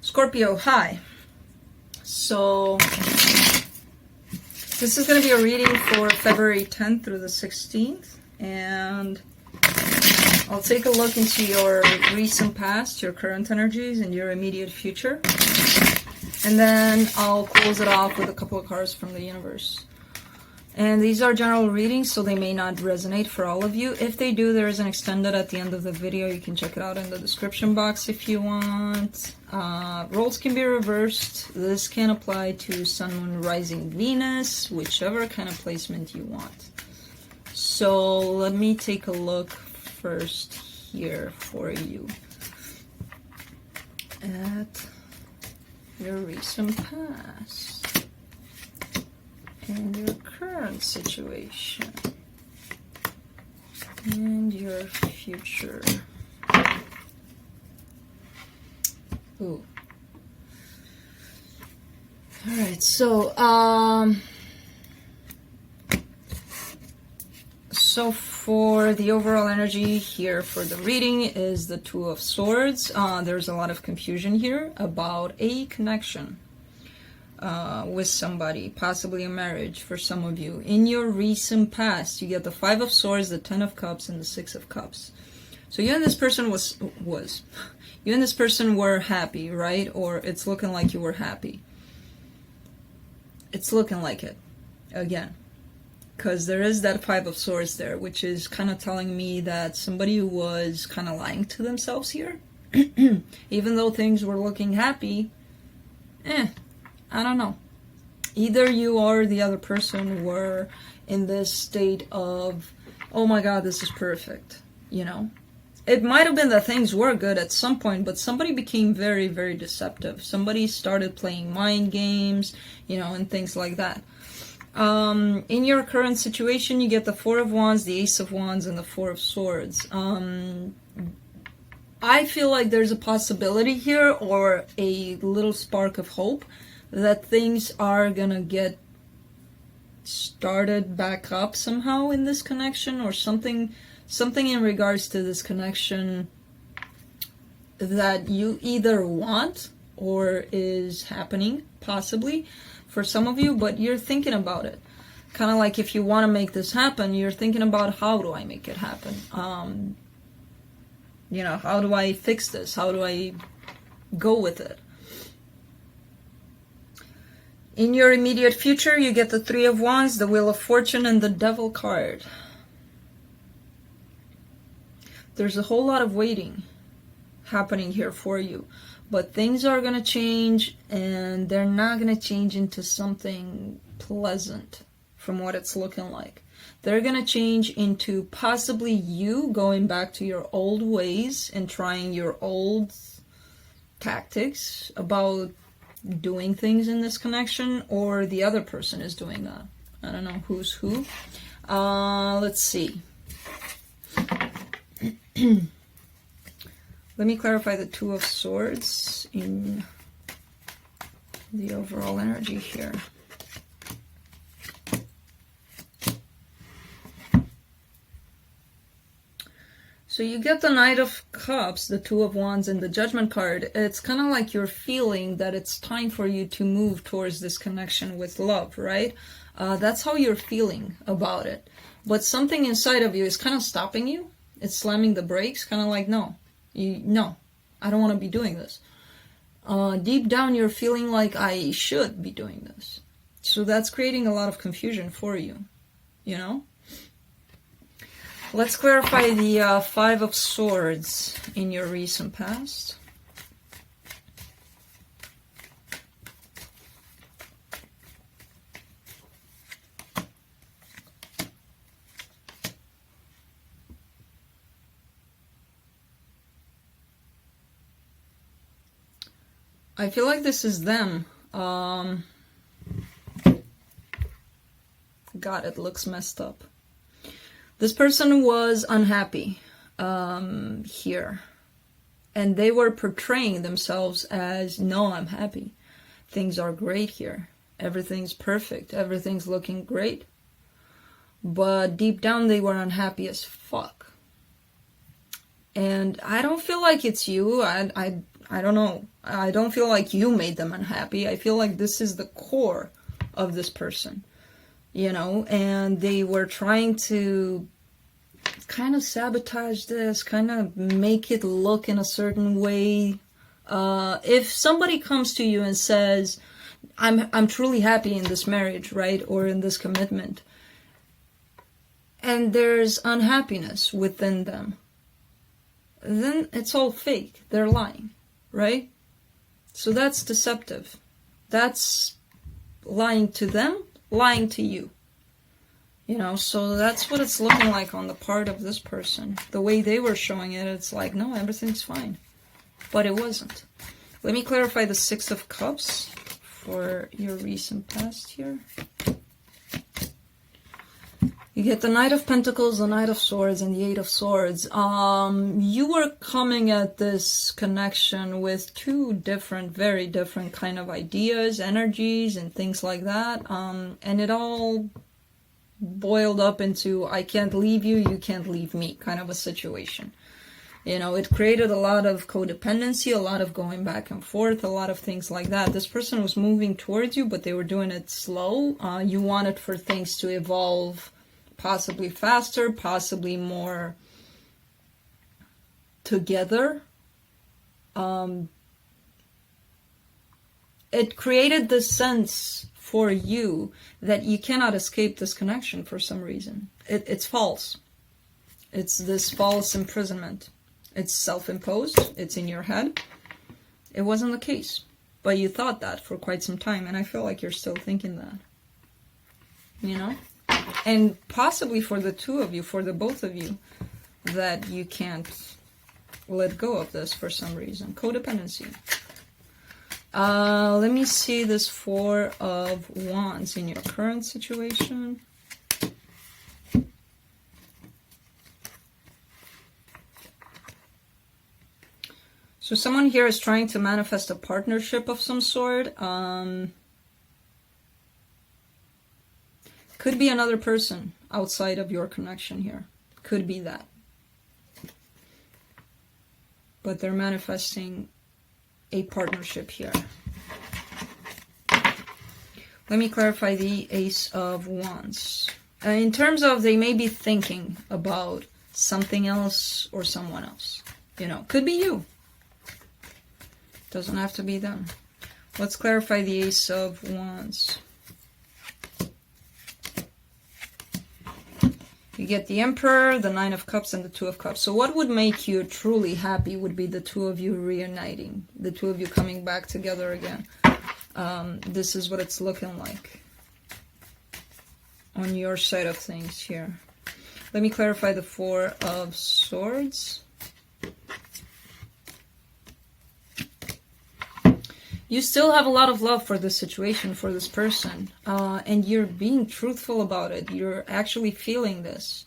Scorpio, hi. So this is going to be a reading for February 10th through the 16th, and I'll take a look into your recent past, your current energies, and your immediate future. And then I'll close it off with a couple of cards from the universe. And these are general readings, so they may not resonate for all of you. If they do, there is an extended at the end of the video. You can check it out in the description box if you want. Roles can be reversed. This can apply to Sun, Moon, Rising, Venus, whichever kind of placement you want. So let me take a look first here for you at your recent past and your current situation and your future. Ooh. All right, so for the overall energy here for the reading is the Two of Swords. There's a lot of confusion here about a connection with somebody, possibly a marriage for some of you. In your recent past, you get the Five of Swords, the Ten of Cups, and the Six of Cups. So you and this person you and this person were happy, right? Or it's looking like you were happy. It's looking like it, again. Because there is that Five of Swords there, which is kind of telling me that somebody was kind of lying to themselves here. Even though things were looking happy, I don't know. Either you or the other person were in this state of, oh my god, this is perfect, you know? It might have been that things were good at some point, but somebody became very, very deceptive. Somebody started playing mind games, you know, and things like that. In your current situation, you get the Four of Wands, the Ace of Wands, and the Four of Swords. I feel like there's a possibility here, or a little spark of hope, that things are gonna get started back up somehow in this connection, or something in regards to this connection that you either want or is happening, possibly, for some of you, but you're thinking about it. Kind of like if you want to make this happen, you're thinking about, how do I make it happen? You know, how do I fix this? How do I go with it? In your immediate future, you get the Three of Wands, the Wheel of Fortune, and the Devil card. There's a whole lot of waiting happening here for you. But things are going to change, and they're not going to change into something pleasant from what it's looking like. They're going to change into possibly you going back to your old ways and trying your old tactics about doing things in this connection, or the other person is doing that. I don't know who's who. Let's see. Let me clarify the Two of Swords in the overall energy here. So you get the Knight of Cups, the Two of Wands, and the Judgment card. It's kind of like you're feeling that it's time for you to move towards this connection with love, right? That's how you're feeling about it. But something inside of you is kind of stopping you. It's slamming the brakes, kind of like, no, I don't want to be doing this. Deep down, you're feeling like I should be doing this. So that's creating a lot of confusion for you, you know? Let's clarify the Five of Swords in your recent past. I feel like this is them. God, it looks messed up. This person was unhappy here. And they were portraying themselves as, no, I'm happy. Things are great here. Everything's perfect. Everything's looking great. But deep down, they were unhappy as fuck. And I don't feel like it's you. I I don't know. I don't feel like you made them unhappy. I feel like this is the core of this person, you know, and they were trying to kind of sabotage this, kind of make it look in a certain way. If somebody comes to you and says, I'm truly happy in this marriage, right, or in this commitment, and there's unhappiness within them, then it's all fake. They're lying, right? So that's deceptive. That's lying to them, lying to you. You know, so that's what it's looking like on the part of this person. The way they were showing it, it's like, no, everything's fine. But it wasn't. Let me clarify the Six of Cups for your recent past here. You get the Knight of Pentacles, the Knight of Swords, and the Eight of Swords. You were coming at this connection with two different, very different kind of ideas, energies, and things like that. And it all boiled up into, I can't leave you, you can't leave me, kind of a situation. You know, it created a lot of codependency, a lot of going back and forth, a lot of things like that. This person was moving towards you, but they were doing it slow. You wanted for things to evolve possibly faster, possibly more together. It created this sense for you that you cannot escape this connection for some reason. It's false. It's this false imprisonment. It's self-imposed. It's in your head. It wasn't the case. But you thought that for quite some time, and I feel like you're still thinking that. You know? And possibly for the two of you, for the both of you, that you can't let go of this for some reason. Codependency. Let me see this Four of Wands in your current situation. So someone here is trying to manifest a partnership of some sort. Could be another person outside of your connection here. Could be that. But they're manifesting a partnership here. Let me clarify the Ace of Wands. In terms of, they may be thinking about something else or someone else. You know, could be you. Doesn't have to be them. Let's clarify the Ace of Wands. You get the Emperor, the Nine of Cups, and the Two of Cups. So what would make you truly happy would be the two of you reuniting. The two of you coming back together again. This is what it's looking like on your side of things here. Let me clarify the Four of Swords. You still have a lot of love for this situation, for this person, and you're being truthful about it. You're actually feeling this.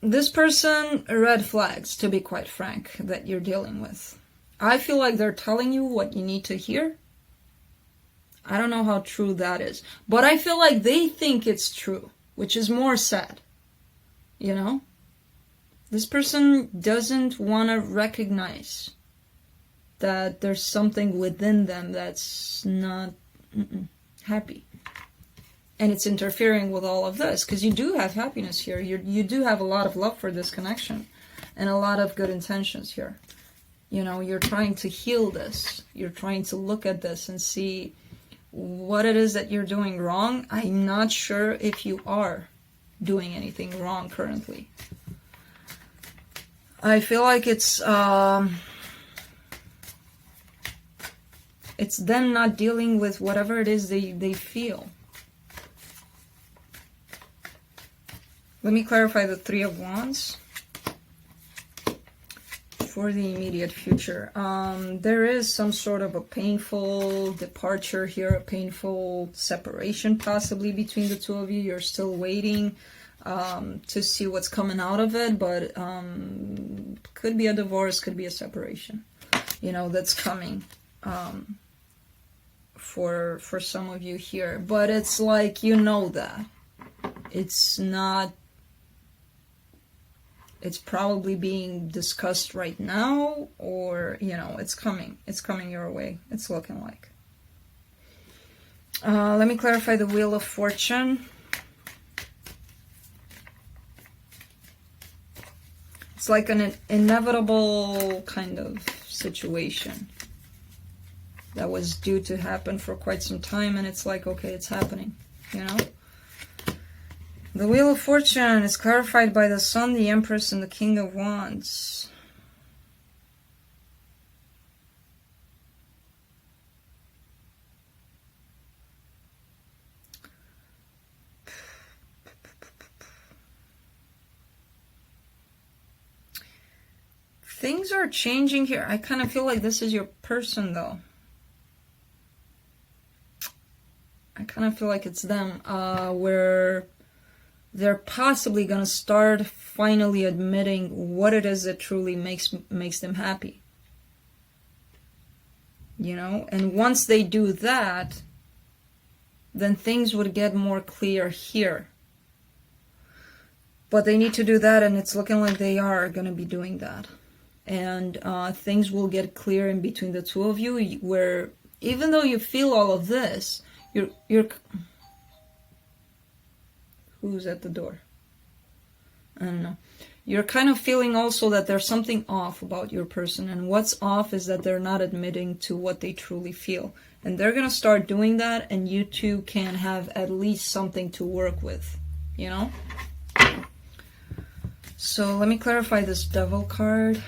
This person, red flags, to be quite frank, that you're dealing with. I feel like they're telling you what you need to hear. I don't know how true that is, but I feel like they think it's true, which is more sad. You know? This person doesn't want to recognize that there's something within them that's not happy. And it's interfering with all of this, because you do have happiness here. You do have a lot of love for this connection and a lot of good intentions here. You know, you're trying to heal this. You're trying to look at this and see what it is that you're doing wrong. I'm not sure if you are doing anything wrong currently. I feel like it's them not dealing with whatever it is they feel. Let me clarify the Three of Wands for the immediate future. There is some sort of a painful departure here, a painful separation possibly between the two of you. You're still waiting to see what's coming out of it, but could be a divorce, could be a separation, you know, that's coming. For some of you here, but it's like, you know, that it's not it's probably being discussed right now, or, you know, it's coming your way, it's looking like. Let me clarify the Wheel of Fortune. It's like an inevitable kind of situation that was due to happen for quite some time, and it's like, okay, it's happening, you know? The Wheel of Fortune is clarified by the Sun, the Empress, and the King of Wands. Things are changing here. I kind of feel like this is your person, though. I kind of feel like it's them, where they're possibly going to start finally admitting what it is that truly makes them happy. You know? And once they do that, then things would get more clear here. But they need to do that, and it's looking like they are going to be doing that. And things will get clear in between the two of you, where even though you feel all of this, you're who's at the door? I don't know. You're kind of feeling also that there's something off about your person, and what's off is that they're not admitting to what they truly feel. And they're going to start doing that, and you two can have at least something to work with, you know? So let me clarify this Devil card.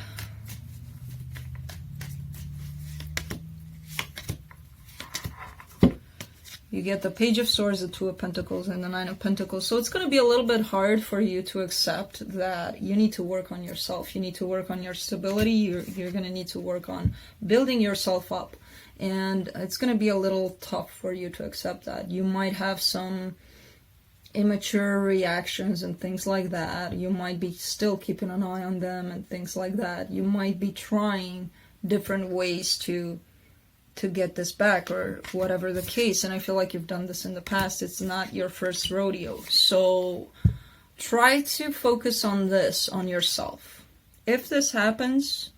You get the Page of Swords, the Two of Pentacles, and the Nine of Pentacles. So it's going to be a little bit hard for you to accept that you need to work on yourself. You need to work on your stability. You're going to need to work on building yourself up. And it's going to be a little tough for you to accept that. You might have some immature reactions and things like that. You might be still keeping an eye on them and things like that. You might be trying different ways to get this back, or whatever the case. And I feel like you've done this in the past. It's not your first rodeo. So try to focus on this, on yourself. If this happens,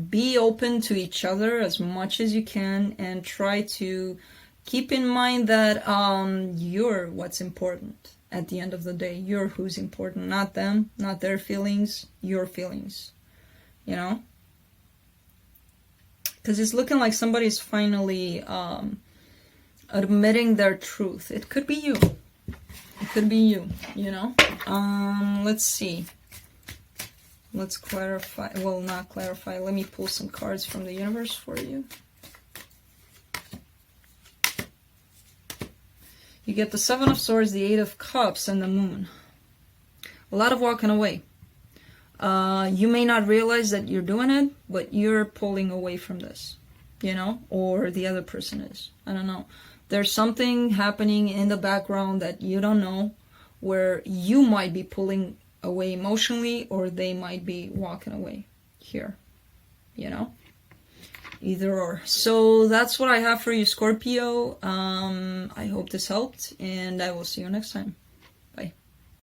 be open to each other as much as you can, and try to keep in mind that you're what's important at the end of the day. You're who's important, not them, not their feelings, your feelings, you know? Because it's looking like somebody's finally admitting their truth. It could be you. It could be you, you know? Let's see. Let's clarify. Well, not clarify. Let me pull some cards from the universe for you. You get the Seven of Swords, the Eight of Cups, and the Moon. A lot of walking away. You may not realize that you're doing it, but you're pulling away from this, you know, or the other person is. I don't know. There's something happening in the background that you don't know, where you might be pulling away emotionally, or they might be walking away here, you know, either or. So that's what I have for you, Scorpio. I hope this helped, and I will see you next time.